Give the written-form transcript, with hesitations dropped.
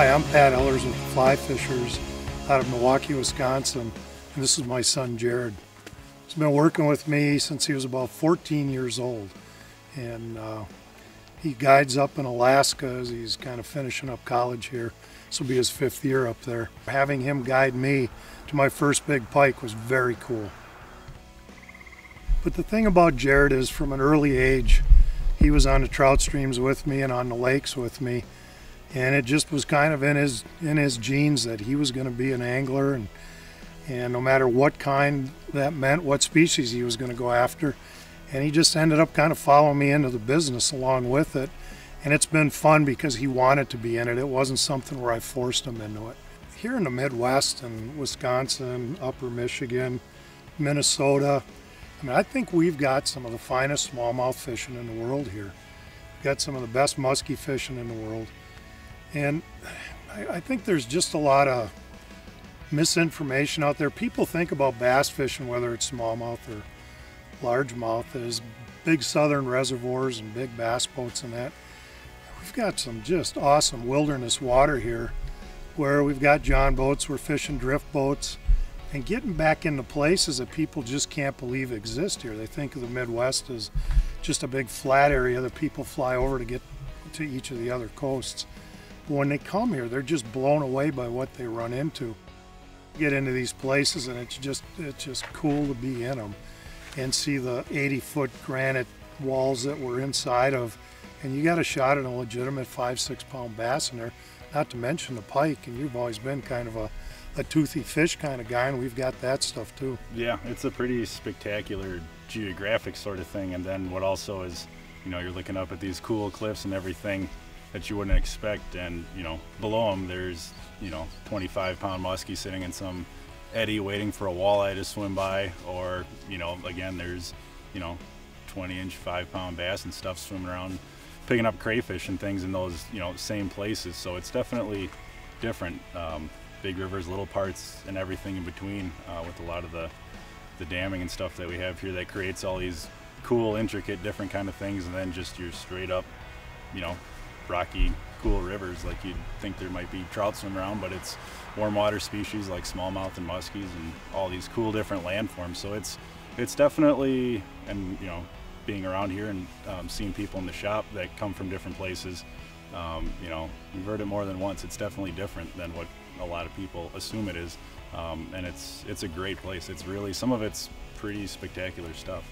Hi, I'm Pat Ellers with Fly Fishers out of Milwaukee, Wisconsin, and this is my son Jared. He's been working with me since he was about 14 years old, and he guides up in Alaska as he's kind of finishing up college here. This will be his 5th year up there. Having him guide me to my first big pike was very cool. But the thing about Jared is, from an early age, he was on the trout streams with me and on the lakes with me. And it just was kind of in his genes that he was going to be an angler, and no matter what kind that meant, what species he was going to go after. And he just ended up kind of following me into the business along with it. And it's been fun because he wanted to be in it. It wasn't something where I forced him into it. Here in the Midwest and Wisconsin, Upper Michigan, Minnesota, I mean, I think we've got some of the finest smallmouth fishing in the world here. We've got some of the best muskie fishing in the world. And I think there's just a lot of misinformation out there. People think about bass fishing, whether it's smallmouth or largemouth, as big southern reservoirs and big bass boats and that. We've got some just awesome wilderness water here where we've got john boats, we're fishing drift boats, and getting back into places that people just can't believe exist here. They think of the Midwest as just a big flat area that people fly over to get to each of the other coasts. When they come here, they're just blown away by what they run into. Get into these places and it's just cool to be in them and see the 80-foot granite walls that we're inside of, and you got a shot at a legitimate 5-6 pound bass in there, not to mention the pike. And you've always been kind of a toothy fish kind of guy, and we've got that stuff too. Yeah, it's a pretty spectacular geographic sort of thing. And then what also is, you know, you're looking up at these cool cliffs and everything that you wouldn't expect, and you know, below them there's, you know, 25-pound muskie sitting in some eddy waiting for a walleye to swim by, or you know, again, there's, you know, 20-inch 5-pound bass and stuff swimming around picking up crayfish and things in those, you know, same places. So it's definitely different. Big rivers, little parts, and everything in between, with a lot of the damming and stuff that we have here that creates all these cool, intricate, different kind of things, and then just your straight up, you know, rocky, cool rivers. Like you'd think there might be trout swimming around, but it's warm water species like smallmouth and muskies and all these cool different landforms. So it's definitely, and you know, being around here and seeing people in the shop that come from different places, you know, we've heard it more than once. It's definitely different than what a lot of people assume it is, and it's a great place. It's really, some of it's pretty spectacular stuff.